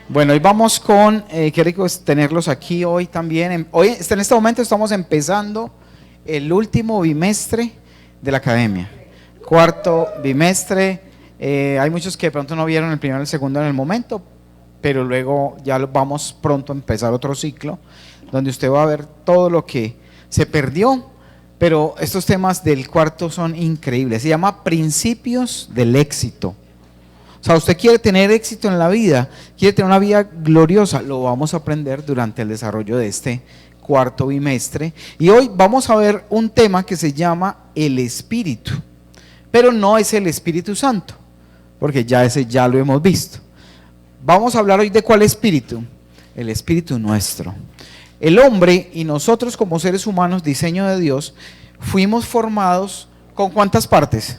Bueno, hoy vamos con, qué rico es tenerlos aquí hoy también. Hoy, en este momento estamos empezando el último bimestre de la academia. Cuarto bimestre, hay muchos que de pronto no vieron el primero y el segundo en el momento, pero luego ya vamos pronto a empezar otro ciclo, donde usted va a ver todo lo que se perdió, pero estos temas del cuarto son increíbles. Se llama Principios del Éxito. O sea, usted quiere tener éxito en la vida, quiere tener una vida gloriosa, lo vamos a aprender durante el desarrollo de este cuarto bimestre. Y hoy vamos a ver un tema que se llama el Espíritu, pero no es el Espíritu Santo, porque ya ese ya lo hemos visto. Vamos a hablar hoy de cuál espíritu, el espíritu nuestro. El hombre y nosotros como seres humanos, diseño de Dios, fuimos formados ¿con cuántas partes?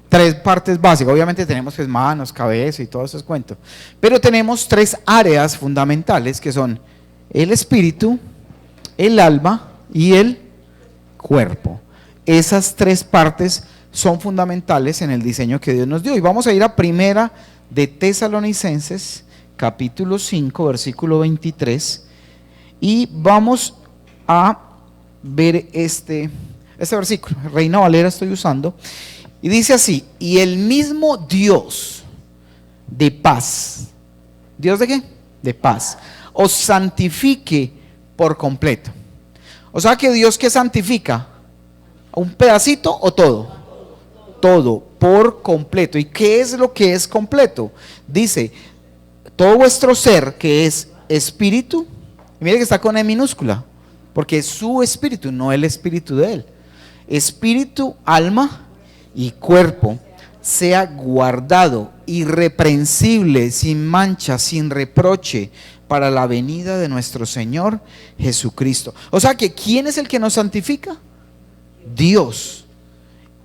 Tres partes básicas. Obviamente tenemos pues manos, cabeza y todo esos cuentos, pero tenemos tres áreas fundamentales que son el espíritu, el alma y el cuerpo. Esas tres partes son fundamentales en el diseño que Dios nos dio. Y vamos a ir a Primera de Tesalonicenses, capítulo 5, versículo 23, y vamos a ver este versículo. Reina Valera estoy usando. Y dice así: y el mismo Dios de paz, ¿Dios de qué? De paz, os santifique por completo. O sea que Dios, ¿qué santifica? ¿Un pedacito o todo? Todo, por completo. ¿Y qué es lo que es completo? Dice, todo vuestro ser que es espíritu, y mire que está con E minúscula, porque es su espíritu, no el espíritu de él. Espíritu, alma y cuerpo sea guardado irreprensible, sin mancha, sin reproche, para la venida de nuestro Señor Jesucristo. O sea que ¿quién es el que nos santifica? Dios.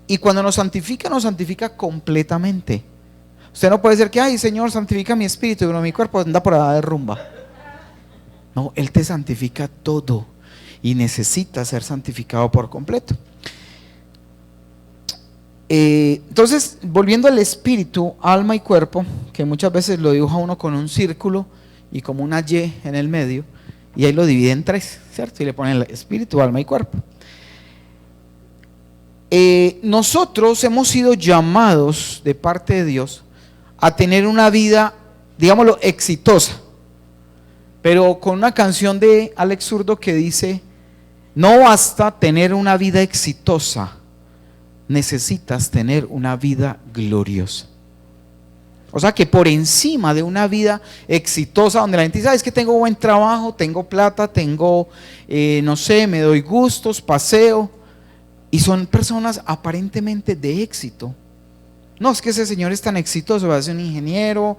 Y cuando nos santifica completamente. Usted no puede decir que, ay Señor, santifica mi espíritu, pero mi cuerpo anda por allá de rumba. No, Él te santifica todo y necesita ser santificado por completo. Entonces, volviendo al espíritu, alma y cuerpo, que muchas veces lo dibuja uno con un círculo y como una Y en el medio, y ahí lo divide en tres, ¿cierto? Y le ponen el espíritu, alma y cuerpo. Nosotros hemos sido llamados de parte de Dios a tener una vida, digámoslo, exitosa, pero con una canción de Alex Zurdo que dice: no basta tener una vida exitosa, necesitas tener una vida gloriosa. O sea que por encima de una vida exitosa donde la gente dice, es que tengo buen trabajo, tengo plata, tengo, no sé, me doy gustos, paseo, y son personas aparentemente de éxito. No, es que ese señor es tan exitoso, va a ser un ingeniero,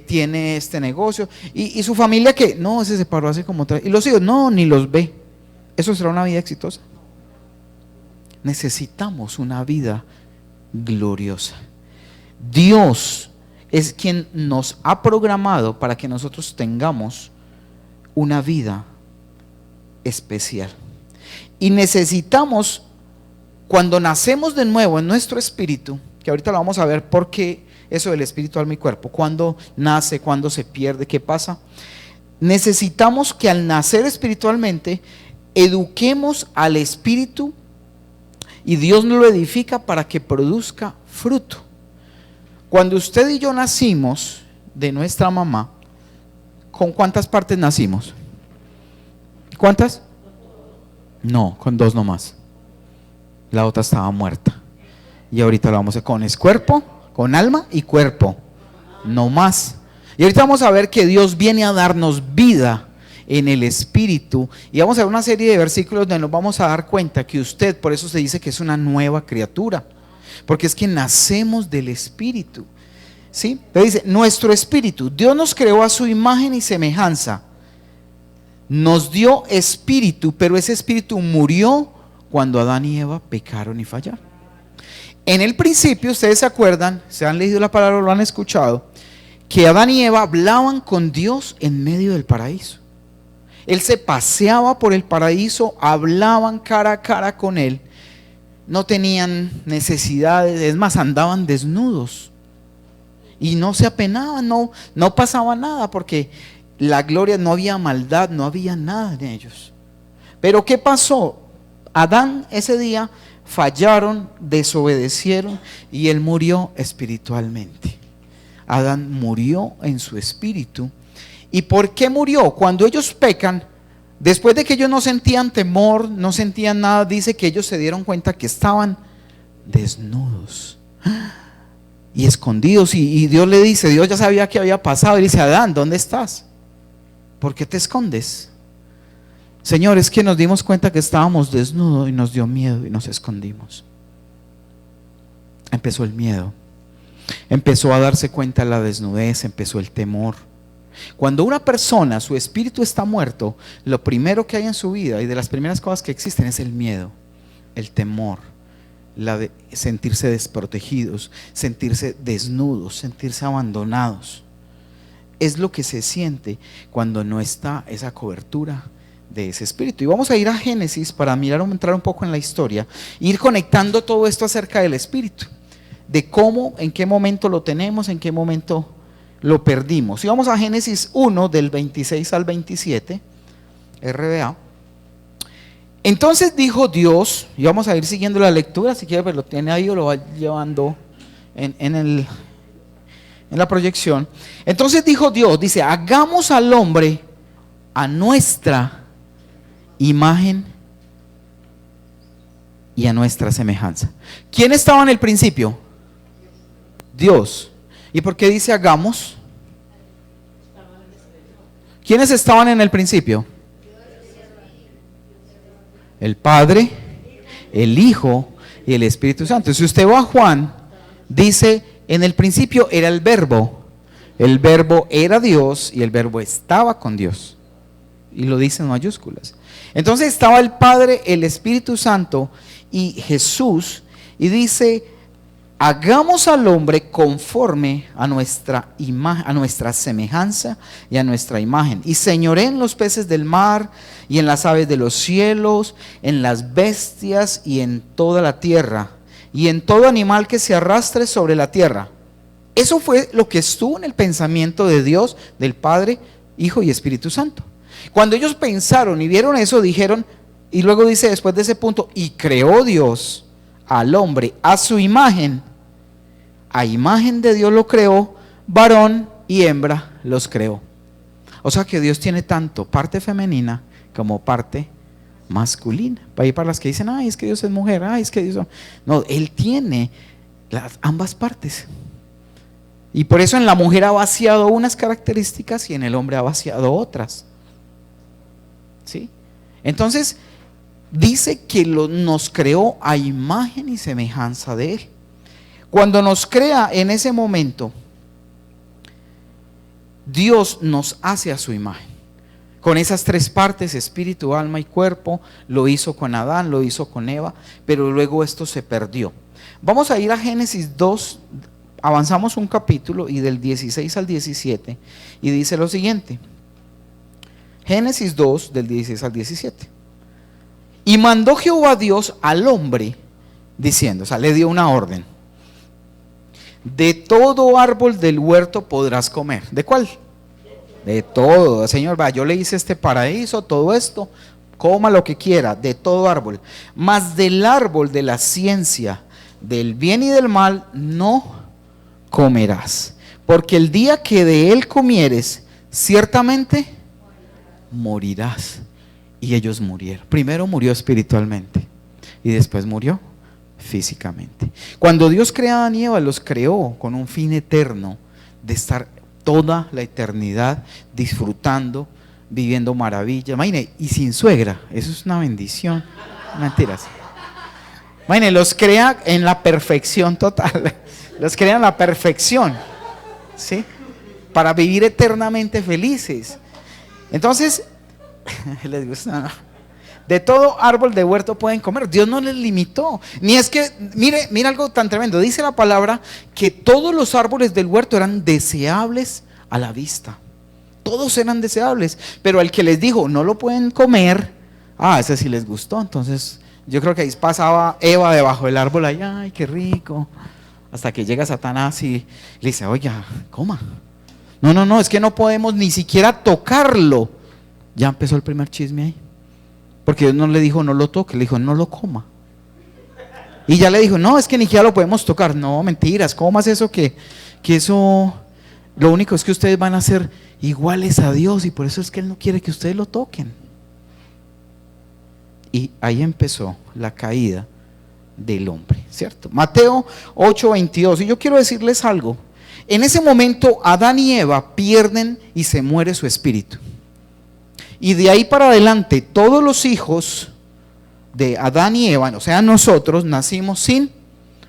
tiene este negocio, y su familia que, no, ese se separó hace como 3, y los hijos, no, ni los ve. ¿Eso será una vida exitosa? Necesitamos una vida gloriosa. Dios es quien nos ha programado para que nosotros tengamos una vida especial. Y necesitamos, cuando nacemos de nuevo en nuestro espíritu, que ahorita lo vamos a ver por qué eso del espíritu, alma y cuerpo, cuándo nace, cuándo se pierde, qué pasa. Necesitamos que al nacer espiritualmente eduquemos al espíritu y Dios nos lo edifica para que produzca fruto. Cuando usted y yo nacimos de nuestra mamá, ¿con cuántas partes nacimos? ¿Cuántas? No, con 2 nomás. La otra estaba muerta. Y ahorita lo vamos a ver con cuerpo, con alma y cuerpo. No más. Y ahorita vamos a ver que Dios viene a darnos vida en el espíritu, y vamos a ver una serie de versículos donde nos vamos a dar cuenta que usted, por eso se dice que es una nueva criatura, porque es que nacemos del espíritu, ¿sí? Le dice, nuestro espíritu, Dios nos creó a su imagen y semejanza, nos dio espíritu, pero ese espíritu murió cuando Adán y Eva pecaron y fallaron. En el principio, ustedes se acuerdan, se han leído la palabra, lo han escuchado, que Adán y Eva hablaban con Dios en medio del paraíso. Él se paseaba por el paraíso, hablaban cara a cara con él, no tenían necesidades, es más, andaban desnudos. Y no se apenaban, no pasaba nada, porque la gloria, no había maldad, no había nada en ellos. Pero ¿qué pasó? Adán ese día fallaron, desobedecieron y él murió espiritualmente. Adán murió en su espíritu. ¿Y por qué murió? Cuando ellos pecan, después de que ellos no sentían temor, no sentían nada, dice que ellos se dieron cuenta que estaban desnudos y escondidos. Y Dios le dice, Dios ya sabía qué había pasado, y dice, Adán, ¿dónde estás? ¿Por qué te escondes? Señor, es que nos dimos cuenta que estábamos desnudos y nos dio miedo y nos escondimos. Empezó el miedo, empezó a darse cuenta de la desnudez, empezó el temor. Cuando una persona, su espíritu está muerto, lo primero que hay en su vida y de las primeras cosas que existen es el miedo, el temor, la de sentirse desprotegidos, sentirse desnudos, sentirse abandonados. Es lo que se siente cuando no está esa cobertura de ese espíritu. Y vamos a ir a Génesis para entrar un poco en la historia, ir conectando todo esto acerca del espíritu, de cómo, en qué momento lo tenemos, en qué momento lo perdimos. Y vamos a Génesis 1 del 26 al 27, RBA. Entonces dijo Dios, y vamos a ir siguiendo la lectura, si quiere, pues lo tiene ahí o lo va llevando en la proyección. Entonces dijo Dios, dice, hagamos al hombre a nuestra imagen y a nuestra semejanza. ¿Quién estaba en el principio? Dios. ¿Y por qué dice hagamos? ¿Quiénes estaban en el principio? El Padre, el Hijo y el Espíritu Santo. Si usted va a Juan, dice, en el principio era el verbo era Dios y el verbo estaba con Dios. Y lo dice en mayúsculas. Entonces estaba el Padre, el Espíritu Santo y Jesús, y dice, hagamos al hombre conforme a nuestra imagen, a nuestra semejanza y a nuestra imagen, y señoré en los peces del mar y en las aves de los cielos, en las bestias y en toda la tierra, y en todo animal que se arrastre sobre la tierra. Eso fue lo que estuvo en el pensamiento de Dios, del Padre, Hijo y Espíritu Santo. Cuando ellos pensaron y vieron eso, dijeron, y luego dice después de ese punto, y creó Dios al hombre a su imagen, a imagen de Dios lo creó, varón y hembra los creó. O sea que Dios tiene tanto parte femenina como parte masculina. Para las que dicen, ay, es que Dios es mujer, ay, es que Dios... No, Él tiene ambas partes. Y por eso en la mujer ha vaciado unas características y en el hombre ha vaciado otras. ¿Sí? Entonces, dice que nos creó a imagen y semejanza de Él. Cuando nos crea en ese momento, Dios nos hace a su imagen. Con esas tres partes, espíritu, alma y cuerpo, lo hizo con Adán, lo hizo con Eva, pero luego esto se perdió. Vamos a ir a Génesis 2, avanzamos un capítulo y del 16 al 17, y dice lo siguiente. Génesis 2, del 16 al 17. Y mandó Jehová Dios al hombre, diciendo, o sea, le dio una orden. De todo árbol del huerto podrás comer. ¿De cuál? De todo. Señor, va, yo le hice este paraíso, todo esto, coma lo que quiera, de todo árbol. Mas del árbol de la ciencia, del bien y del mal, no comerás. Porque el día que de él comieres, ciertamente morirás. Y ellos murieron. Primero murió espiritualmente y después murió físicamente. Cuando Dios crea a Adán y Eva, los creó con un fin eterno de estar toda la eternidad disfrutando, viviendo maravilla. Imagine, y sin suegra, eso es una bendición. Mentiras. Imagine, los crea en la perfección total. Los crea en la perfección, ¿sí? Para vivir eternamente felices. Entonces, les gusta, ¿no? De todo árbol de huerto pueden comer. Dios no les limitó. Ni es que, mire algo tan tremendo. Dice la palabra que todos los árboles del huerto eran deseables a la vista. Todos eran deseables. Pero al que les dijo, no lo pueden comer, ese sí les gustó. Entonces, yo creo que ahí pasaba Eva debajo del árbol. Ay, qué rico. Hasta que llega Satanás y le dice, oiga, coma. No, no, no, es que no podemos ni siquiera tocarlo. Ya empezó el primer chisme ahí. Porque Dios no le dijo no lo toque, le dijo no lo coma. Y ya le dijo, no, es que ni siquiera lo podemos tocar. No, mentiras, ¿cómo es eso que eso, lo único es que ustedes van a ser iguales a Dios y por eso es que Él no quiere que ustedes lo toquen? Y ahí empezó la caída del hombre, ¿cierto? Mateo 8:22. Y yo quiero decirles algo. En ese momento Adán y Eva pierden y se muere su espíritu. Y de ahí para adelante todos los hijos de Adán y Eva, o sea nosotros, nacimos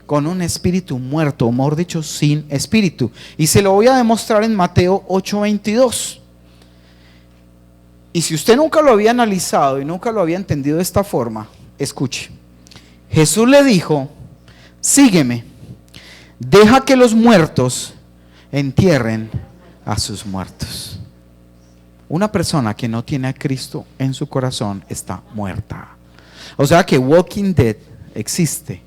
con un espíritu muerto, o mejor dicho, sin espíritu. Y se lo voy a demostrar en Mateo 8:22. Y si usted nunca lo había analizado y nunca lo había entendido de esta forma, escuche. Jesús le dijo, sígueme, deja que los muertos entierren a sus muertos. Una persona que no tiene a Cristo en su corazón está muerta. O sea que Walking Dead existe,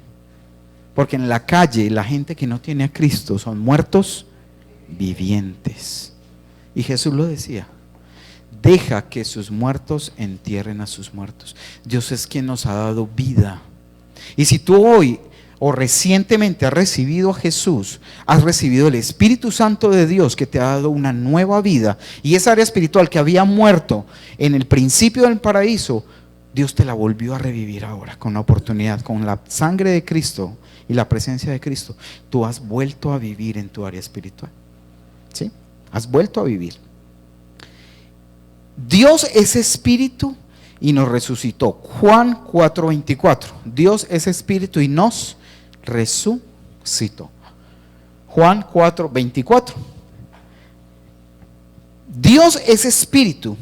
porque en la calle la gente que no tiene a Cristo son muertos vivientes. Y Jesús lo decía, deja que sus muertos entierren a sus muertos. Dios es quien nos ha dado vida. Y si tú hoy o recientemente has recibido a Jesús, has recibido el Espíritu Santo de Dios que te ha dado una nueva vida, y esa área espiritual que había muerto en el principio del paraíso, Dios te la volvió a revivir ahora con la oportunidad, con la sangre de Cristo y la presencia de Cristo. Tú has vuelto a vivir en tu área espiritual, ¿sí? Has vuelto a vivir. Dios es espíritu y nos resucitó. Juan 4:24. Dios es espíritu y nos resucitó. Juan 4:24. Dios es espíritu.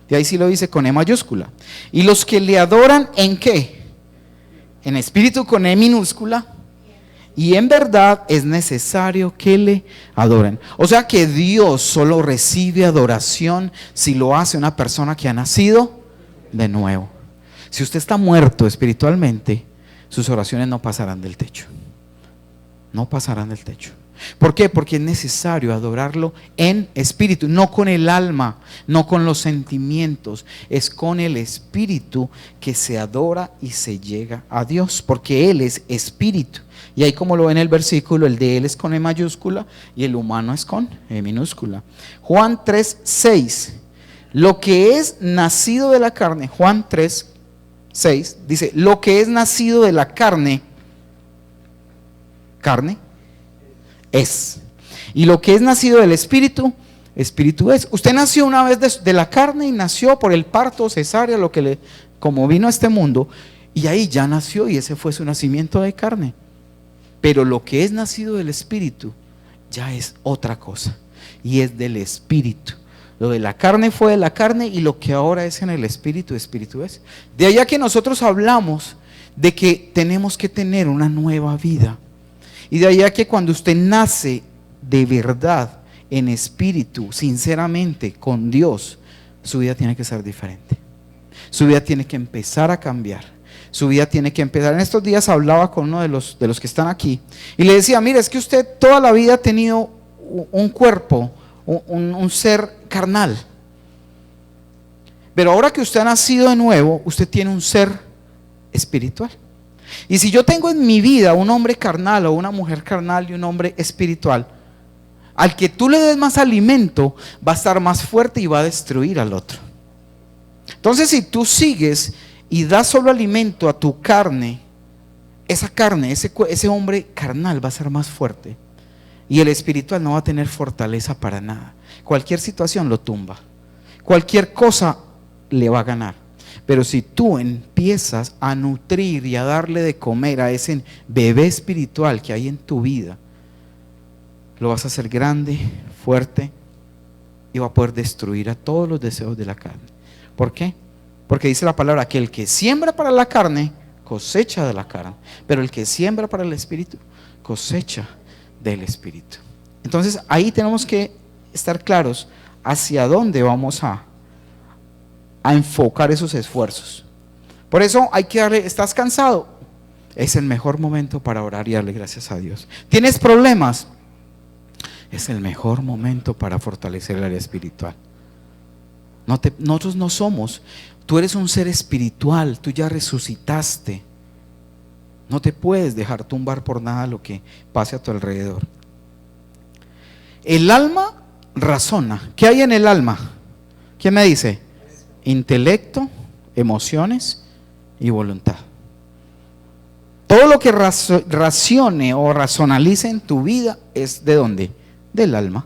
Y ahí sí lo dice con E mayúscula. Y los que le adoran, ¿en qué? En espíritu con E minúscula. Y en verdad es necesario que le adoren. O sea que Dios solo recibe adoración si lo hace una persona que ha nacido de nuevo. Si usted está muerto espiritualmente, sus oraciones no pasarán del techo. No pasarán del techo. ¿Por qué? Porque es necesario adorarlo en espíritu, no con el alma, no con los sentimientos, es con el espíritu que se adora y se llega a Dios, porque Él es espíritu. Y ahí, como lo ven en el versículo, el de Él es con E mayúscula y el humano es con E minúscula. Juan 3:6. Lo que es nacido de la carne, Juan 3:6 dice, lo que es nacido de la carne es. Y lo que es nacido del espíritu, espíritu es. Usted nació una vez de la carne y nació por el parto, cesárea, como vino a este mundo, y ahí ya nació y ese fue su nacimiento de carne. Pero lo que es nacido del espíritu ya es otra cosa y es del espíritu. Lo de la carne fue de la carne y lo que ahora es en el espíritu, espíritu es. De allá que nosotros hablamos de que tenemos que tener una nueva vida. Y de allá que cuando usted nace de verdad en espíritu, sinceramente con Dios, su vida tiene que ser diferente. Su vida tiene que empezar a cambiar. Su vida tiene que empezar. En estos días hablaba con uno de los que están aquí y le decía, mire, es que usted toda la vida ha tenido un cuerpo, un ser carnal. Pero ahora que usted ha nacido de nuevo, usted tiene un ser espiritual. Y si yo tengo en mi vida un hombre carnal o una mujer carnal y un hombre espiritual, al que tú le des más alimento, va a estar más fuerte y va a destruir al otro. Entonces, si tú sigues y das solo alimento a tu carne, esa carne, ese hombre carnal va a ser más fuerte. Y el espiritual no va a tener fortaleza para nada. Cualquier situación lo tumba. Cualquier cosa le va a ganar. Pero si tú empiezas a nutrir y a darle de comer a ese bebé espiritual que hay en tu vida, lo vas a hacer grande, fuerte y va a poder destruir a todos los deseos de la carne. ¿Por qué? Porque dice la palabra que el que siembra para la carne cosecha de la carne, pero el que siembra para el espíritu cosecha del espíritu. Entonces ahí tenemos que estar claros hacia dónde vamos a enfocar esos esfuerzos. Por eso hay que darle, ¿estás cansado? Es el mejor momento para orar y darle gracias a Dios. ¿Tienes problemas? Es el mejor momento para fortalecer el área espiritual. Nosotros no somos, tú eres un ser espiritual, tú ya resucitaste. No te puedes dejar tumbar por nada lo que pase a tu alrededor. El alma razona. ¿Qué hay en el alma? ¿Quién me dice? Intelecto, emociones y voluntad. Todo lo que racione o razonalice en tu vida es ¿de dónde? Del alma.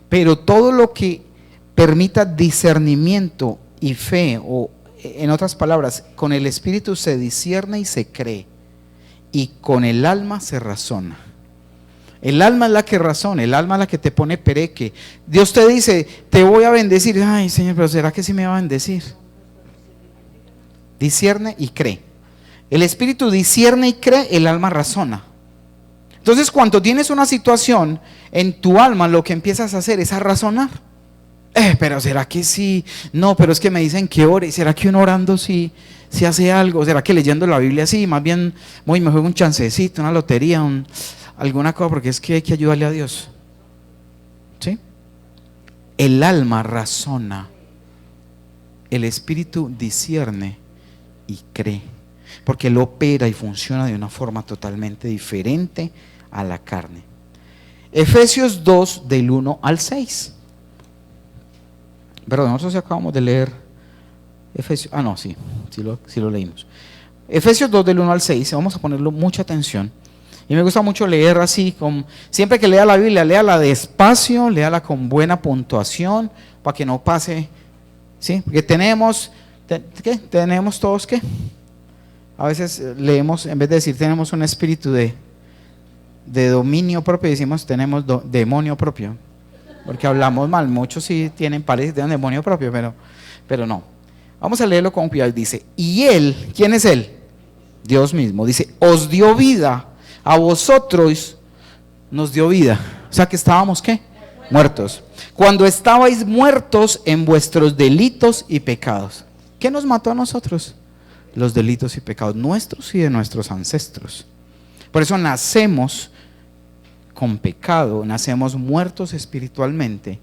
Pero todo lo que permita discernimiento y fe, o en otras palabras, con el espíritu se discierne y se cree, y con el alma se razona. El alma es la que razona, el alma es la que te pone pereque. Dios te dice, te voy a bendecir. Ay, Señor, pero ¿será que sí me va a bendecir? Discierne y cree. El espíritu discierne y cree, el alma razona. Entonces, cuando tienes una situación en tu alma, lo que empiezas a hacer es a razonar. Pero ¿será que sí? No, pero es que me dicen que ore. ¿Será que uno orando sí hace algo? ¿Será que leyendo la Biblia sí? Más bien, me juego un chancecito, una lotería, alguna cosa, porque es que hay que ayudarle a Dios. ¿Sí? El alma razona, el espíritu discierne y cree, porque él opera y funciona de una forma totalmente diferente a la carne. Efesios 2 del 1 al 6. Perdón, nosotros acabamos de leer Efesios, sí lo leímos. Efesios 2 del 1 al 6, vamos a ponerle mucha atención. Y me gusta mucho leer así, siempre que lea la Biblia, léala despacio, léala con buena puntuación, para que no pase, ¿sí? Porque tenemos todos, ¿qué? A veces leemos, en vez de decir tenemos un espíritu de dominio propio, decimos tenemos demonio propio. Porque hablamos mal, muchos sí parece que tienen demonio propio, pero no. Vamos a leerlo con cuidado. Dice, y Él, ¿quién es Él? Dios mismo. Dice, os dio vida, a vosotros nos dio vida. O sea que estábamos, ¿qué? Muertos. Cuando estabais muertos en vuestros delitos y pecados. ¿Qué nos mató a nosotros? Los delitos y pecados nuestros y de nuestros ancestros. Por eso nacemos con pecado, nacemos muertos espiritualmente.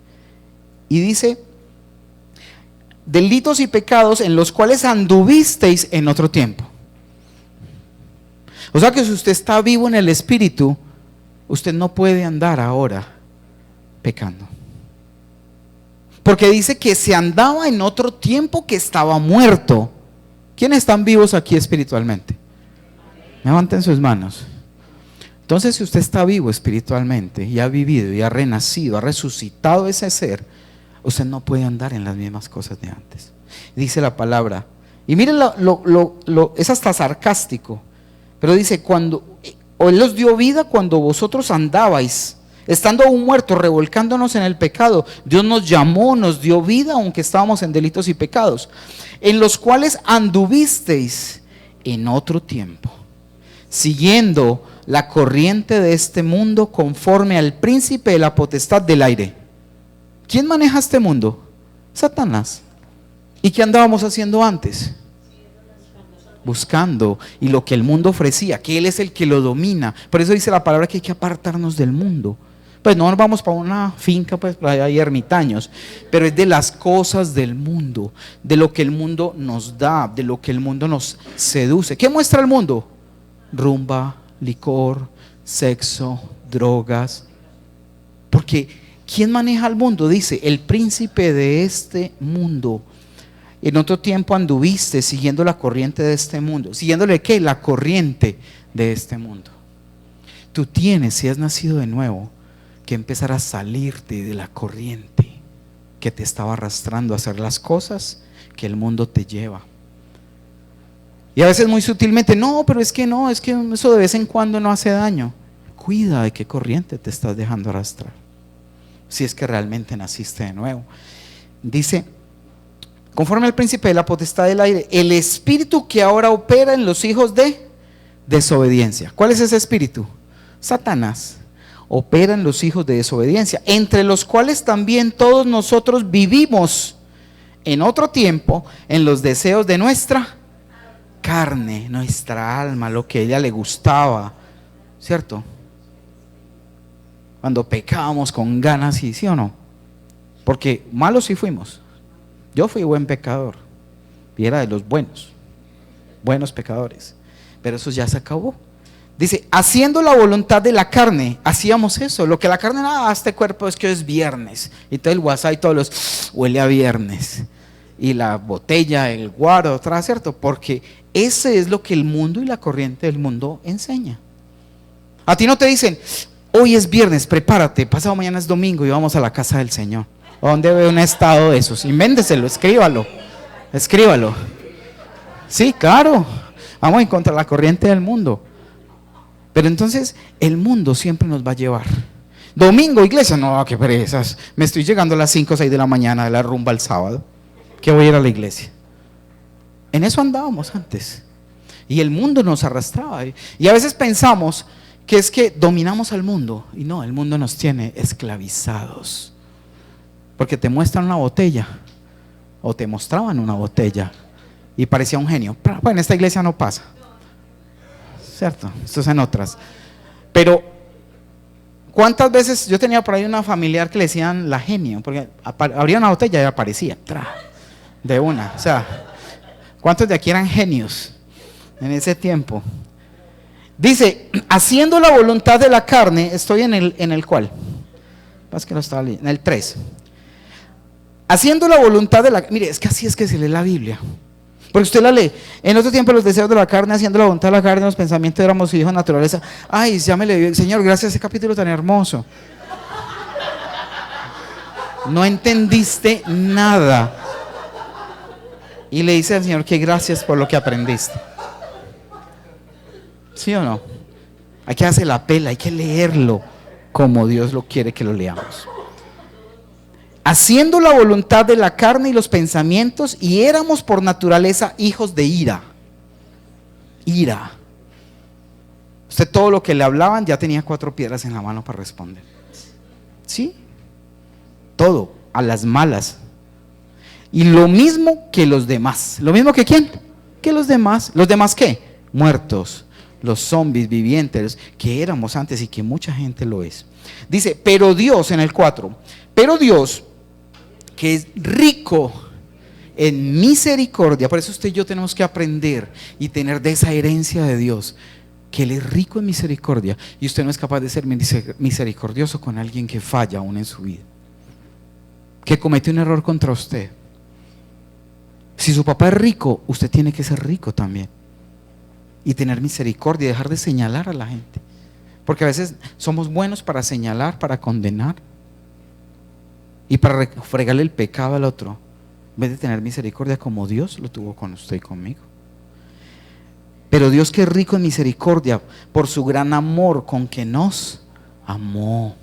Y dice, delitos y pecados en los cuales anduvisteis en otro tiempo. O sea que si usted está vivo en el espíritu, usted no puede andar ahora pecando. Porque dice que se andaba en otro tiempo que estaba muerto. ¿Quiénes están vivos aquí espiritualmente? Levanten sus manos. Entonces, si usted está vivo espiritualmente y ha vivido y ha renacido, ha resucitado ese ser, usted no puede andar en las mismas cosas de antes. Dice la palabra, y miren, es hasta sarcástico, pero dice, Él os dio vida cuando vosotros andabais, estando aún muertos, revolcándonos en el pecado. Dios nos llamó, nos dio vida, aunque estábamos en delitos y pecados, en los cuales anduvisteis en otro tiempo, siguiendo la corriente de este mundo, conforme al príncipe de la potestad del aire. ¿Quién maneja este mundo? Satanás. ¿Y qué andábamos haciendo antes? Buscando y lo que el mundo ofrecía, que Él es el que lo domina. Por eso dice la palabra que hay que apartarnos del mundo. Pues no nos vamos para una finca, pues para allá hay ermitaños, pero es de las cosas del mundo, de lo que el mundo nos da, de lo que el mundo nos seduce. ¿Qué muestra el mundo? Rumba, licor, sexo, drogas. Porque ¿quién maneja el mundo? Dice, el príncipe de este mundo. En otro tiempo anduviste siguiendo la corriente de este mundo. ¿Siguiéndole qué? La corriente de este mundo. Tú tienes, si has nacido de nuevo, que empezar a salirte de la corriente que te estaba arrastrando a hacer las cosas que el mundo te lleva. Y a veces muy sutilmente, no, pero es que no, es que eso de vez en cuando no hace daño. Cuida de qué corriente te estás dejando arrastrar, si es que realmente naciste de nuevo. Dice, conforme al príncipe de la potestad del aire, el espíritu que ahora opera en los hijos de desobediencia. ¿Cuál es ese espíritu? Satanás. Opera en los hijos de desobediencia, entre los cuales también todos nosotros vivimos en otro tiempo en los deseos de nuestra carne, nuestra alma, lo que a ella le gustaba, ¿cierto? Cuando pecábamos con ganas, ¿sí o no? Porque malos sí fuimos. Yo fui buen pecador y era de los buenos pecadores. Pero eso ya se acabó. Dice, haciendo la voluntad de la carne, hacíamos eso. Lo que la carne nada, este cuerpo es que hoy es viernes. Y todo el WhatsApp y todos los huele a viernes. Y la botella, el guaro, otra, ¿cierto? Porque ese es lo que el mundo y la corriente del mundo enseña. A ti no te dicen, hoy es viernes, prepárate, pasado mañana es domingo y vamos a la casa del Señor. ¿O dónde ve un estado de esos? Invénteselo, escríbalo. Sí, claro. Vamos en contra de la corriente del mundo. Pero entonces el mundo siempre nos va a llevar. Domingo, iglesia, no, qué perezas. Me estoy llegando a las 5 o 6 de la mañana de la rumba el sábado. ¿Qué voy a ir a la iglesia? En eso andábamos antes. Y el mundo nos arrastraba. Y a veces pensamos que es que dominamos al mundo. Y no, el mundo nos tiene esclavizados. Porque te muestran una botella. O te mostraban una botella. Y parecía un genio. Bueno, en esta iglesia no pasa. ¿Cierto? Esto es en otras. Pero, ¿cuántas veces yo tenía por ahí una familiar que le decían la genio? Porque abría una botella y aparecía. De una. O sea, ¿cuántos de aquí eran genios en ese tiempo? Dice, haciendo la voluntad de la carne, estoy en el cual. Es que no estaba leyendo, en el 3. Haciendo la voluntad de la. Mire, es que así es que se lee la Biblia. Porque usted la lee. En otro tiempo los deseos de la carne, haciendo la voluntad de la carne, los pensamientos éramos hijos de naturaleza. Ay, ya me le Señor, gracias a ese capítulo tan hermoso. No entendiste nada. Y le dice al Señor que gracias por lo que aprendiste. ¿Sí o no? Hay que hacer la pela, hay que leerlo como Dios lo quiere que lo leamos. Haciendo la voluntad de la carne y los pensamientos, y éramos por naturaleza hijos de ira. Ira. Usted todo lo que le hablaban ya tenía 4 piedras en la mano para responder. ¿Sí? Todo, a las malas. Y lo mismo que los demás. ¿Lo mismo que quién? Que los demás. ¿Los demás qué? Muertos. Los zombies vivientes que éramos antes y que mucha gente lo es. Dice, pero Dios en el 4. Pero Dios, que es rico en misericordia. Por eso usted y yo tenemos que aprender y tener de esa herencia de Dios, que Él es rico en misericordia. Y usted no es capaz de ser misericordioso con alguien que falla aún en su vida, que comete un error contra usted. Si su papá es rico, usted tiene que ser rico también y tener misericordia y dejar de señalar a la gente, porque a veces somos buenos para señalar, para condenar y para fregarle el pecado al otro, en vez de tener misericordia como Dios lo tuvo con usted y conmigo. Pero Dios, que es rico en misericordia, por su gran amor con que nos amó.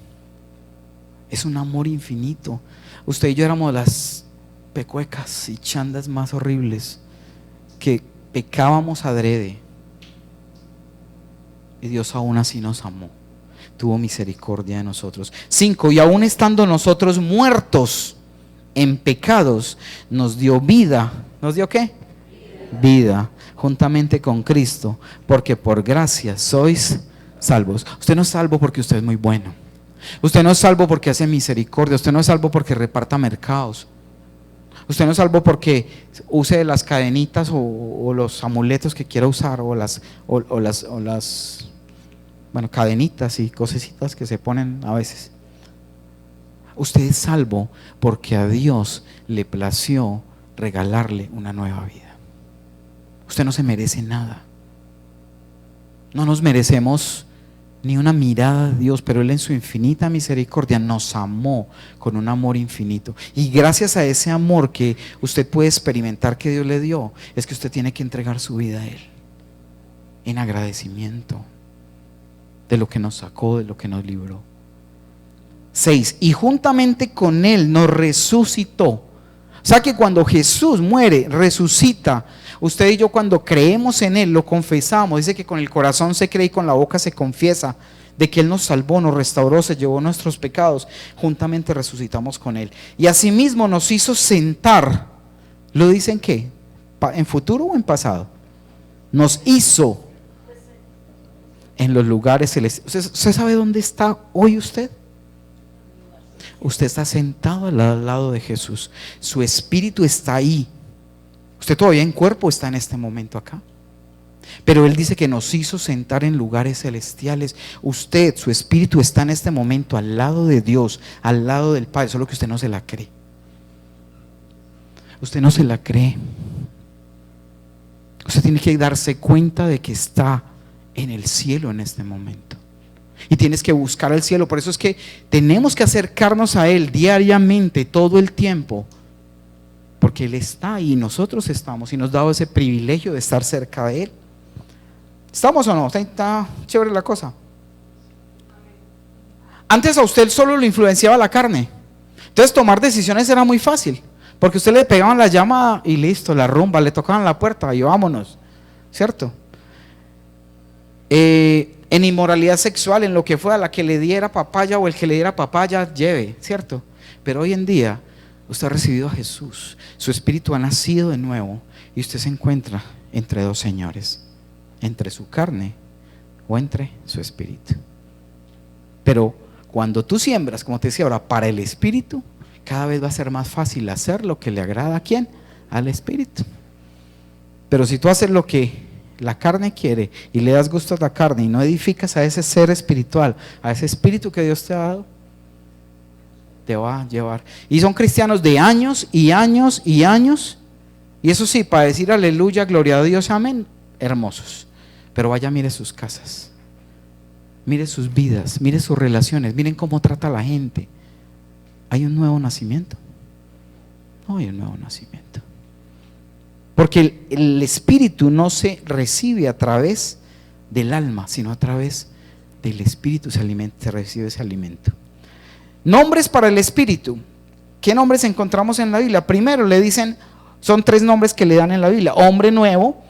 Es un amor infinito. Usted y yo éramos las pecuecas y chandas más horribles, que pecábamos adrede, y Dios aún así nos amó, tuvo misericordia de nosotros. 5, y aún estando nosotros muertos en pecados, nos dio vida. ¿Nos dio qué? Vida, juntamente con Cristo, porque por gracia sois salvos. Usted no es salvo porque usted es muy bueno. Usted no es salvo porque hace misericordia. Usted no es salvo porque reparta mercados. Usted no es salvo porque use las cadenitas o los amuletos que quiera usar, o las cadenitas y cosecitas que se ponen a veces. Usted es salvo porque a Dios le plació regalarle una nueva vida. Usted no se merece nada. No nos merecemos ni una mirada de Dios, pero Él en su infinita misericordia nos amó con un amor infinito. Y gracias a ese amor que usted puede experimentar que Dios le dio, es que usted tiene que entregar su vida a Él en agradecimiento de lo que nos sacó, de lo que nos libró. 6, y juntamente con Él nos resucitó. O sea que cuando Jesús muere, resucita. Usted y yo, cuando creemos en Él, lo confesamos. Dice que con el corazón se cree y con la boca se confiesa de que Él nos salvó, nos restauró, se llevó nuestros pecados. Juntamente resucitamos con Él. Y asimismo nos hizo sentar. ¿Lo dicen qué? ¿En futuro o en pasado? nos hizo en los lugares celestiales. ¿Usted sabe dónde está hoy usted? Usted está sentado al lado de Jesús. Su espíritu está ahí. Usted todavía en cuerpo está en este momento acá. Pero Él dice que nos hizo sentar en lugares celestiales. Usted, su espíritu está en este momento al lado de Dios, al lado del Padre, solo que usted no se la cree. Usted no se la cree. Usted tiene que darse cuenta de que está en el cielo en este momento. Y tienes que buscar el cielo. Por eso es que tenemos que acercarnos a Él diariamente, todo el tiempo. Porque Él está ahí, nosotros estamos, y nos ha dado ese privilegio de estar cerca de Él. ¿Estamos o no? ¿Está chévere la cosa? Antes a usted solo lo influenciaba la carne. Entonces tomar decisiones era muy fácil. Porque usted le pegaban la llamada y listo, la rumba, le tocaban la puerta y vámonos. ¿Cierto? En inmoralidad sexual, en lo que fuera, la que le diera papaya o el que le diera papaya, lleve, ¿cierto? Pero hoy en día usted ha recibido a Jesús, su espíritu ha nacido de nuevo y usted se encuentra entre dos señores, entre su carne o entre su espíritu. Pero cuando tú siembras, como te decía ahora, para el espíritu, cada vez va a ser más fácil hacer lo que le agrada a ¿quién? Al espíritu. Pero si tú haces lo que la carne quiere y le das gusto a la carne y no edificas a ese ser espiritual, a ese espíritu que Dios te ha dado, te va a llevar. Y son cristianos de años y años y años, y eso sí, para decir aleluya, gloria a Dios, amén, hermosos. Pero vaya, mire sus casas, mire sus vidas, mire sus relaciones, miren cómo trata a la gente. ¿Hay un nuevo nacimiento? No hay un nuevo nacimiento. Porque el espíritu no se recibe a través del alma, sino a través del espíritu se recibe ese alimento. Nombres para el espíritu. ¿Qué nombres encontramos en la Biblia? Primero le dicen, son 3 nombres que le dan en la Biblia: hombre nuevo,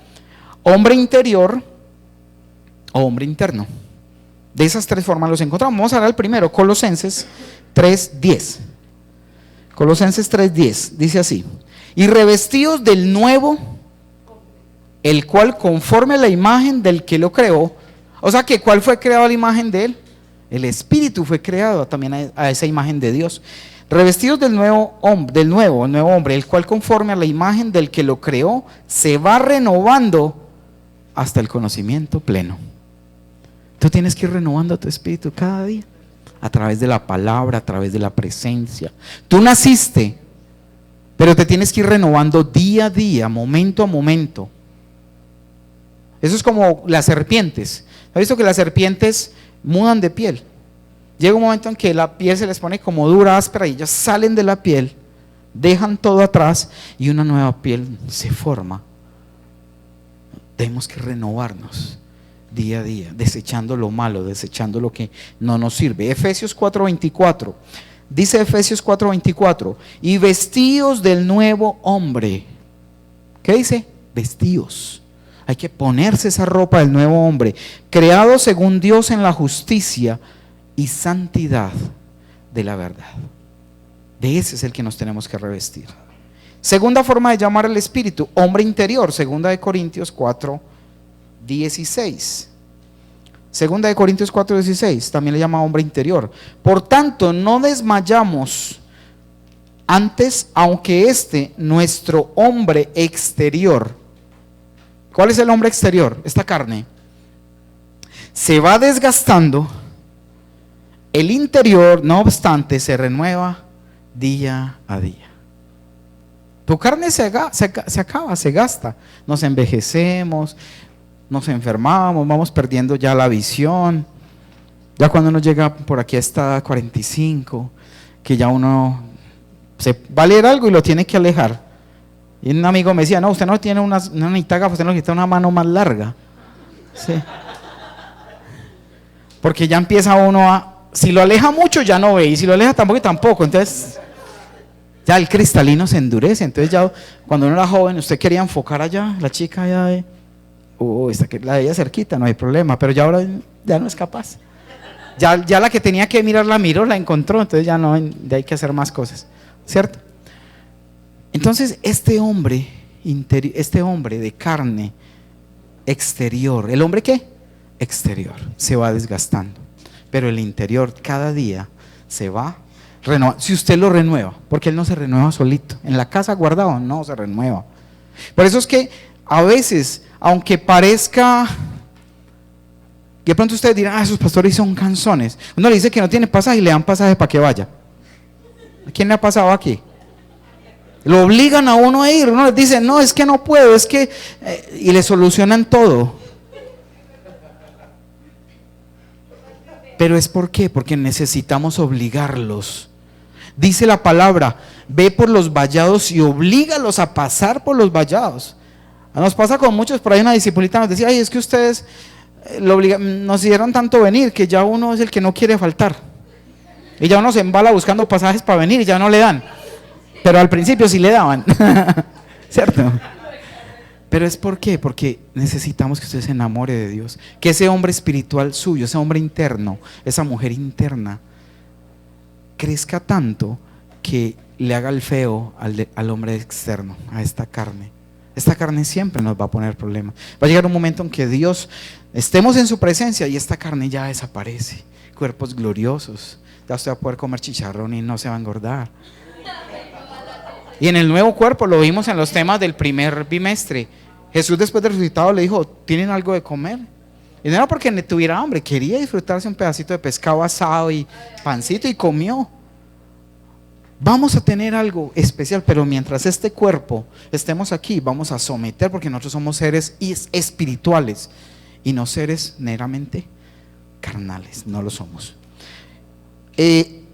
hombre interior o hombre interno. De esas 3 formas los encontramos. Vamos a ver el primero, Colosenses 3:10. Colosenses 3:10 dice así: y revestidos del nuevo, el cual conforme a la imagen del que lo creó. O sea que ¿cuál fue creado a la imagen de Él? El espíritu fue creado también a esa imagen de Dios. Revestidos del nuevo hombre, el cual conforme a la imagen del que lo creó, se va renovando hasta el conocimiento pleno. Tú tienes que ir renovando tu espíritu cada día, a través de la palabra, a través de la presencia. Tú naciste, pero te tienes que ir renovando día a día, momento a momento. Eso es como las serpientes. ¿Has visto que las serpientes mudan de piel? Llega un momento en que la piel se les pone como dura, áspera, y ellas salen de la piel, dejan todo atrás y una nueva piel se forma. Tenemos que renovarnos día a día, desechando lo malo, desechando lo que no nos sirve. Efesios 4:24. Dice Efesios 4:24, y vestidos del nuevo hombre. ¿Qué dice? Vestidos. Hay que ponerse esa ropa del nuevo hombre, creado según Dios en la justicia y santidad de la verdad. De ese es el que nos tenemos que revestir. Segunda forma de llamar al espíritu, hombre interior, segunda de Corintios 4:16. Segunda de Corintios 4:16, también le llama hombre interior. Por tanto, no desmayamos antes, aunque nuestro hombre exterior. ¿Cuál es el hombre exterior? Esta carne. Se va desgastando. El interior, no obstante, se renueva día a día. Tu carne se acaba, se gasta. Nos envejecemos, nos enfermamos, vamos perdiendo ya la visión. Ya cuando uno llega por aquí hasta 45, que ya uno se va a leer algo y lo tiene que alejar. Y un amigo me decía, no, usted no tiene una necesita gafas, usted necesita una mano más larga. Sí. Porque ya empieza uno si lo aleja mucho ya no ve, y si lo aleja tampoco, entonces ya el cristalino se endurece. Entonces ya cuando uno era joven, usted quería enfocar allá, la chica allá de, la de ella cerquita, no hay problema, pero ya ahora ya no es capaz. Ya la que tenía que mirar la miró, la encontró, entonces ya no hay que hacer más cosas, ¿cierto? Entonces este hombre de carne exterior. ¿El hombre qué? Exterior. Se va desgastando. Pero el interior cada día se va renovando. Si usted lo renueva, porque él no se renueva solito. En la casa guardado no se renueva. Por eso es que a veces, aunque parezca, de pronto ustedes dirán, esos pastores son canzones. Uno le dice que no tiene pasaje y le dan pasaje para que vaya. ¿A quién le ha pasado aquí? Lo obligan a uno a ir. Uno les dice, no, es que no puedo, es que... y le solucionan todo. Pero es ¿por qué? Porque necesitamos obligarlos. Dice la palabra, ve por los vallados y oblígalos a pasar por los vallados. Nos pasa con muchos, por ahí una discipulita nos decía, ay, es que ustedes nos hicieron tanto venir que ya uno es el que no quiere faltar. Y ya uno se embala buscando pasajes para venir y ya no le dan. Pero al principio sí le daban. ¿Cierto? Pero es ¿por qué? Porque necesitamos que usted se enamore de Dios. Que ese hombre espiritual suyo, ese hombre interno, esa mujer interna, crezca tanto que le haga el feo al hombre externo, a esta carne. Esta carne siempre nos va a poner problemas. Va a llegar un momento en que Dios, estemos en su presencia y esta carne ya desaparece. Cuerpos gloriosos. Ya usted va a poder comer chicharrón y no se va a engordar. Y en el nuevo cuerpo, lo vimos en los temas del primer bimestre. Jesús después de resucitado le dijo, ¿tienen algo de comer? Y no era porque tuviera hambre, quería disfrutarse un pedacito de pescado asado y pancito y comió. Vamos a tener algo especial, pero mientras este cuerpo estemos aquí, vamos a someter, porque nosotros somos seres espirituales y no seres meramente carnales, no lo somos.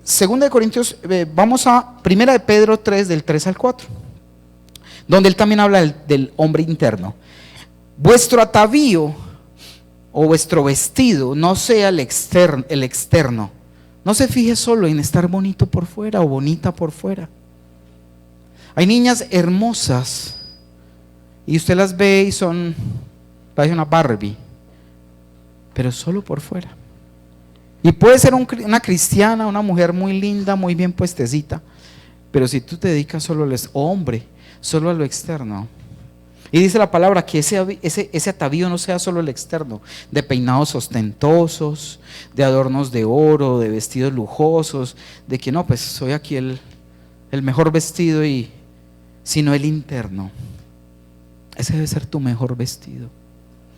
Segunda de Corintios, vamos a Primera de Pedro 3, del 3 al 4, donde él también habla del hombre interno. Vuestro atavío o vuestro vestido no sea el externo. No se fije solo en estar bonito por fuera o bonita por fuera. Hay niñas hermosas y usted las ve y son, parece una Barbie, pero solo por fuera. Y puede ser una cristiana, una mujer muy linda, muy bien puestecita, pero si tú te dedicas solo solo a lo externo. Y dice la palabra que ese atavío no sea solo el externo, de peinados ostentosos, de adornos de oro, de vestidos lujosos, de que no, pues soy aquí el mejor vestido, sino el interno. Ese debe ser tu mejor vestido,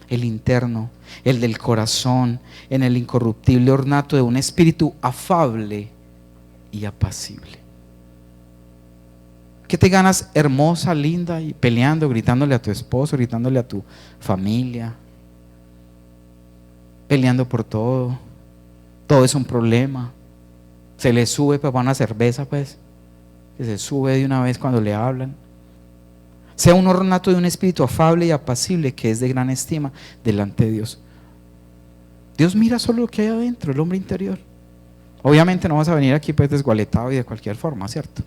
el interno, el del corazón, en el incorruptible ornato de un espíritu afable y apacible. ¿Qué te ganas hermosa, linda y peleando, gritándole a tu esposo, gritándole a tu familia, peleando por todo? Todo es un problema. Se le sube para una cerveza, pues, que se sube de una vez cuando le hablan. Sea un ornato de un espíritu afable y apacible, que es de gran estima delante de Dios. Dios mira solo lo que hay adentro, el hombre interior. Obviamente no vas a venir aquí pues desgualetado y de cualquier forma, ¿cierto?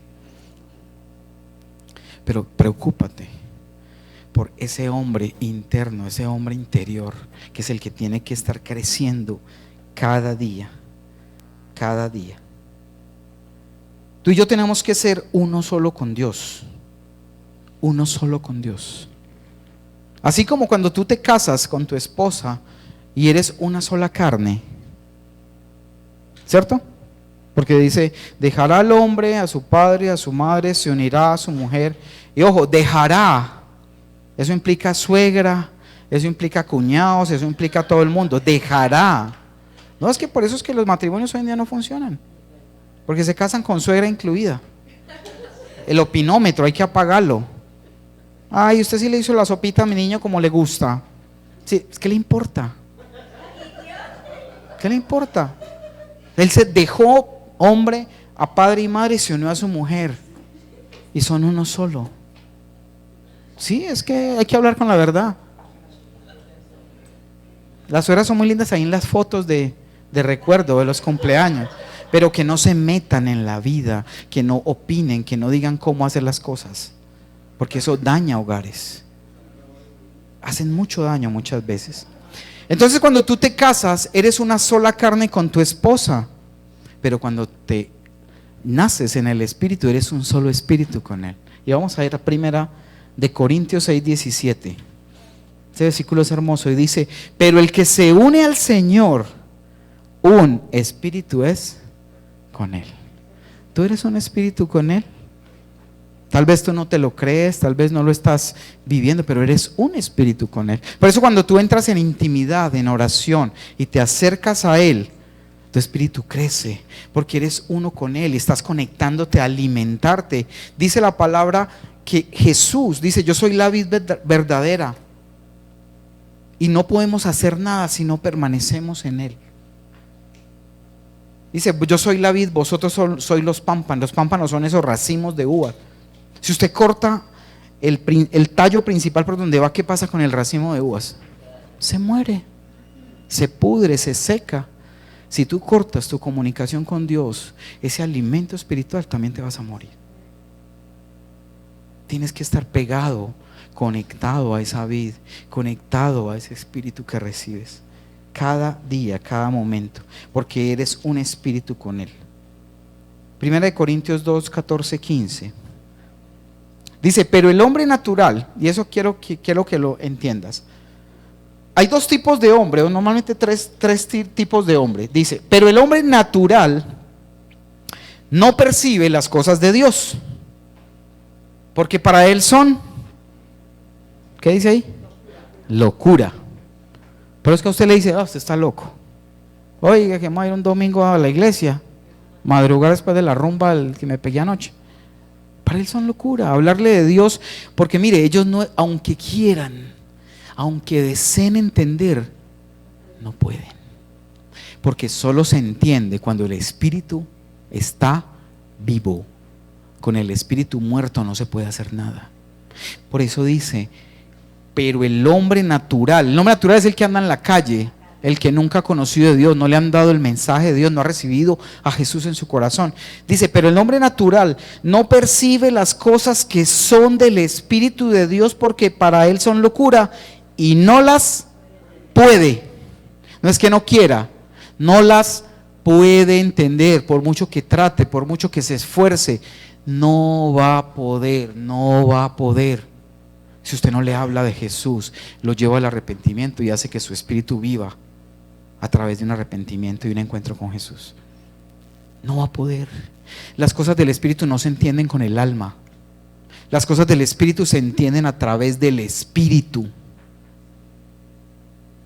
Pero preocúpate por ese hombre interno, ese hombre interior, que es el que tiene que estar creciendo cada día, cada día. Tú y yo tenemos que ser uno solo con Dios, uno solo con Dios. Así como cuando tú te casas con tu esposa y eres una sola carne, ¿cierto? Porque dice, dejará al hombre a su padre, a su madre, se unirá a su mujer. Y ojo, dejará, eso implica suegra, eso implica cuñados, eso implica todo el mundo. Dejará. No, es que por eso es que los matrimonios hoy en día no funcionan, porque se casan con suegra incluida. El opinómetro hay que apagarlo. Ay, usted sí le hizo la sopita a mi niño como le gusta. Sí, ¿qué le importa? ¿Qué le importa? Él se dejó hombre a padre y madre y se unió a su mujer y son uno solo. Sí, es que hay que hablar con la verdad. Las suegras son muy lindas ahí en las fotos de recuerdo de los cumpleaños, pero que no se metan en la vida, que no opinen, que no digan cómo hacer las cosas, porque eso daña hogares, hacen mucho daño muchas veces. Entonces cuando tú te casas eres una sola carne con tu esposa, pero cuando te naces en el Espíritu eres un solo espíritu con Él. Y vamos a ir a Primera de Corintios 6:17. Este versículo es hermoso y dice: pero el que se une al Señor, un espíritu es con Él. ¿Tú eres un espíritu con Él? Tal vez tú no te lo crees, tal vez no lo estás viviendo, pero eres un espíritu con Él. Por eso cuando tú entras en intimidad, en oración y te acercas a Él, tu espíritu crece porque eres uno con Él y estás conectándote a alimentarte. Dice la palabra que Jesús dice: yo soy la vid verdadera y no podemos hacer nada si no permanecemos en Él. Dice: yo soy la vid, vosotros sois los pámpanos. Los pámpanos son esos racimos de uvas. Si usted corta el tallo principal por donde va, ¿qué pasa con el racimo de uvas? Se muere, se pudre, se seca. Si tú cortas tu comunicación con Dios, ese alimento espiritual, también te vas a morir. Tienes que estar pegado, conectado a esa vid, conectado a ese espíritu que recibes cada día, cada momento, porque eres un espíritu con Él. Primera de Corintios 2, 14, 15 dice: pero el hombre natural, y eso quiero que lo entiendas. Hay dos tipos de hombre, o normalmente tres tipos de hombre. Dice: pero el hombre natural no percibe las cosas de Dios, porque para él son, ¿qué dice ahí? Locura. Pero es que a usted le dice: usted está loco. Oiga, que vamos a ir un domingo a la iglesia, madrugar después de la rumba que me pegué anoche. Para él son locura hablarle de Dios, porque mire, ellos no, aunque quieran, aunque deseen entender, no pueden, porque solo se entiende cuando el espíritu está vivo. Con el espíritu muerto no se puede hacer nada. Por eso dice: pero el hombre natural es el que anda en la calle, el que nunca ha conocido de Dios, no le han dado el mensaje de Dios, no ha recibido a Jesús en su corazón. Dice: pero el hombre natural no percibe las cosas que son del Espíritu de Dios, porque para él son locura y no las puede. No es que no quiera, no las puede entender. Por mucho que trate, por mucho que se esfuerce, no va a poder, no va a poder. Si usted no le habla de Jesús, lo lleva al arrepentimiento y hace que su espíritu viva a través de un arrepentimiento y un encuentro con Jesús. No va a poder. Las cosas del espíritu no se entienden con el alma. Las cosas del espíritu se entienden a través del espíritu.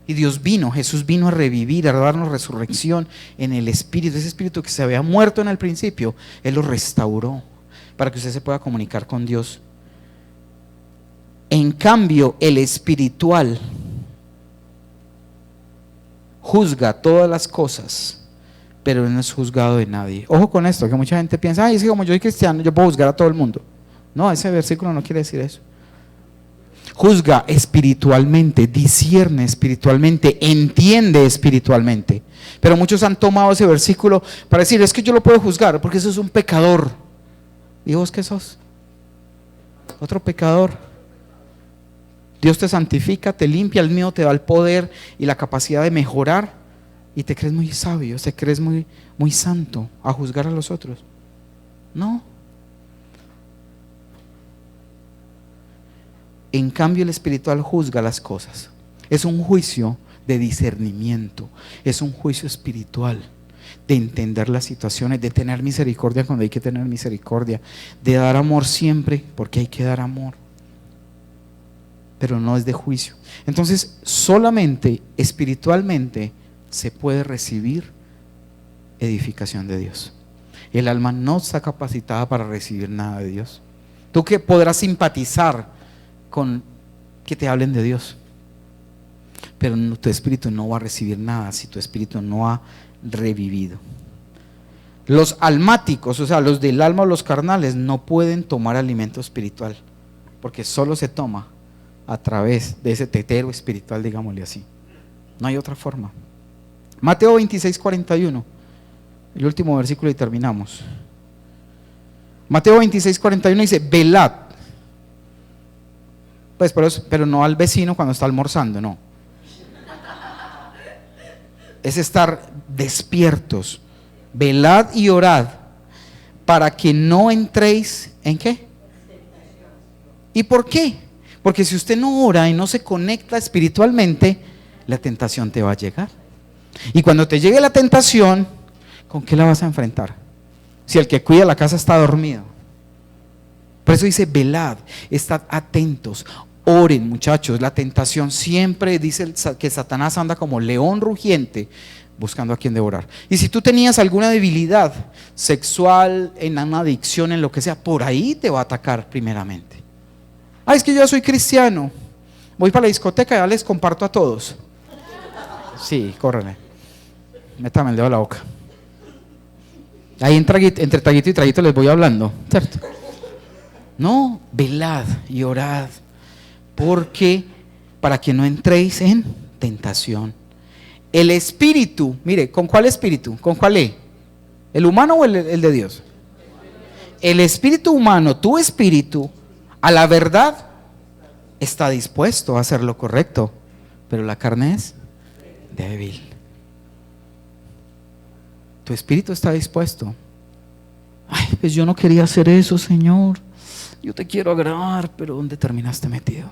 Y Jesús vino a revivir, a darnos resurrección en el espíritu. Ese espíritu que se había muerto en el principio, Él lo restauró para que usted se pueda comunicar con Dios. En cambio, el espiritual juzga todas las cosas, pero no es juzgado de nadie. Ojo con esto, que mucha gente piensa: es que como yo soy cristiano, yo puedo juzgar a todo el mundo. No, ese versículo no quiere decir eso. Juzga espiritualmente, discierne espiritualmente, entiende espiritualmente. Pero muchos han tomado ese versículo para decir: es que yo lo puedo juzgar porque eso es un pecador. ¿Y vos qué sos? Otro pecador. Dios te santifica, te limpia, el mío te da el poder y la capacidad de mejorar, y te crees muy sabio, te crees muy santo a juzgar a los otros. No. En cambio, el espiritual juzga las cosas. Es un juicio de discernimiento, es un juicio espiritual, de entender las situaciones, de tener misericordia cuando hay que tener misericordia, de dar amor siempre porque hay que dar amor, pero no es de juicio. Entonces, solamente espiritualmente se puede recibir edificación de Dios. El alma no está capacitada para recibir nada de Dios. Tú que podrás simpatizar con que te hablen de Dios, pero tu espíritu no va a recibir nada si tu espíritu no ha revivido. Los almáticos, o sea, los del alma o los carnales, no pueden tomar alimento espiritual, porque solo se toma a través de ese tetero espiritual, digámosle así. No hay otra forma. Mateo 26, 41, el último versículo y terminamos. Mateo 26, 41 dice: velad. Pues, pero no al vecino cuando está almorzando, no. Es estar despiertos. Velad y orad para que no entréis ¿en qué? ¿Y por qué? Porque si usted no ora y no se conecta espiritualmente, la tentación te va a llegar. Y cuando te llegue la tentación, ¿con qué la vas a enfrentar? Si el que cuida la casa está dormido. Por eso dice, velad, estad atentos, oren, muchachos. La tentación siempre dice que Satanás anda como león rugiente buscando a quien devorar. Y si tú tenías alguna debilidad sexual, en una adicción, en lo que sea, por ahí te va a atacar primeramente. Es que yo soy cristiano, voy para la discoteca y ya les comparto a todos. Sí, córrele, métame el dedo a la boca. Ahí entre traguito y traguito les voy hablando, ¿cierto? No, velad y orad, porque para que no entréis en tentación. El espíritu, mire, ¿con cuál espíritu? ¿Con cuál E? ¿El humano o el de Dios? El espíritu humano, tu espíritu, a la verdad está dispuesto a hacer lo correcto, pero la carne es débil. Tu espíritu está dispuesto. Pues yo no quería hacer eso, Señor. Yo te quiero agradar, pero ¿dónde terminaste metido?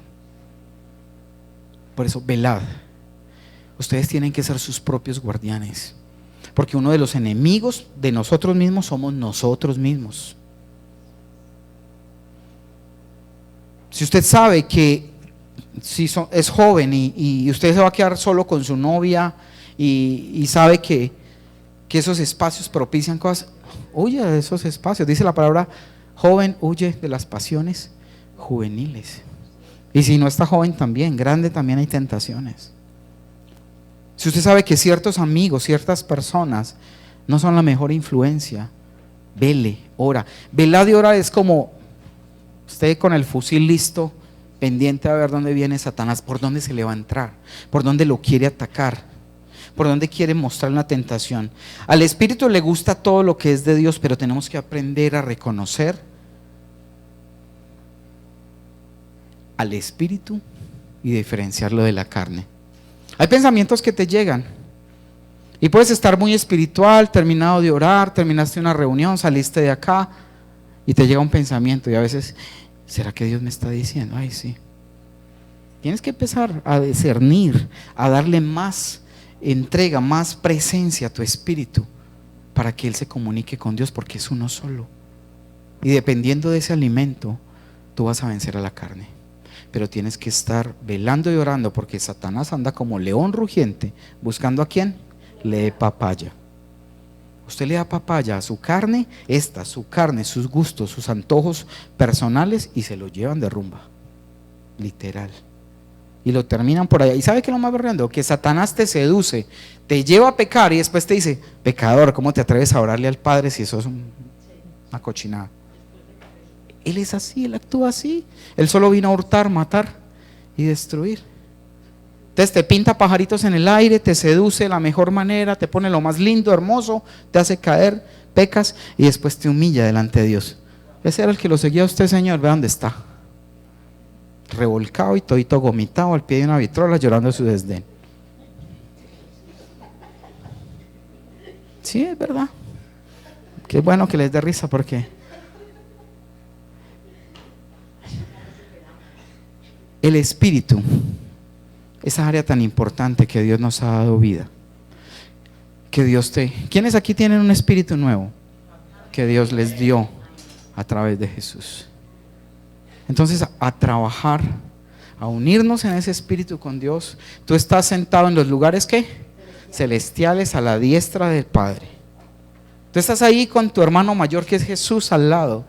Por eso, velad. Ustedes tienen que ser sus propios guardianes, porque uno de los enemigos de nosotros mismos somos nosotros mismos. Si usted sabe que si es joven y usted se va a quedar solo con su novia y sabe que esos espacios propician cosas, huye de esos espacios. Dice la palabra, joven, huye de las pasiones juveniles. Y si no está joven también, grande también hay tentaciones. Si usted sabe que ciertos amigos, ciertas personas no son la mejor influencia, vele, ora. Velad y ora es como usted con el fusil listo, pendiente a ver dónde viene Satanás, por dónde se le va a entrar, por dónde lo quiere atacar, por dónde quiere mostrar la tentación. Al espíritu le gusta todo lo que es de Dios, pero tenemos que aprender a reconocer al espíritu y diferenciarlo de la carne. Hay pensamientos que te llegan y puedes estar muy espiritual, terminado de orar, terminaste una reunión, saliste de acá y te llega un pensamiento y a veces, ¿será que Dios me está diciendo? Ay, sí. Tienes que empezar a discernir, a darle más entrega, más presencia a tu espíritu para que Él se comunique con Dios, porque es uno solo. Y dependiendo de ese alimento, tú vas a vencer a la carne. Pero tienes que estar velando y orando, porque Satanás anda como león rugiente buscando a quién le dé papaya. Usted le da papaya a su carne, su carne, sus gustos, sus antojos personales, y se lo llevan de rumba, literal, y lo terminan por allá. ¿Y sabe qué es lo más berrendo? Que Satanás te seduce, te lleva a pecar y después te dice, pecador, ¿cómo te atreves a orarle al Padre si eso es una cochinada? Él es así, Él actúa así. Él solo vino a hurtar, matar y destruir. Entonces te pinta pajaritos en el aire, te seduce de la mejor manera, te pone lo más lindo, hermoso, te hace caer, pecas y después te humilla delante de Dios. Ese era el que lo seguía a usted, Señor. Ve dónde está, revolcado y todito gomitado al pie de una vitrola, llorando su desdén. Sí, es verdad. Qué bueno que les dé risa, porque el espíritu, esa área tan importante que Dios nos ha dado vida, ¿quiénes aquí tienen un espíritu nuevo? Que Dios les dio a través de Jesús. Entonces, a trabajar, a unirnos en ese espíritu con Dios. Tú estás sentado en los lugares ¿qué? Celestiales, a la diestra del Padre. Tú estás ahí con tu hermano mayor, que es Jesús, al lado.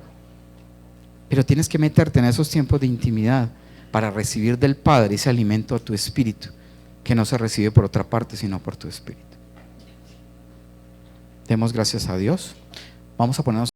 Pero tienes que meterte en esos tiempos de intimidad para recibir del Padre ese alimento a tu espíritu, que no se recibe por otra parte, sino por tu espíritu. Demos gracias a Dios. Vamos a ponernos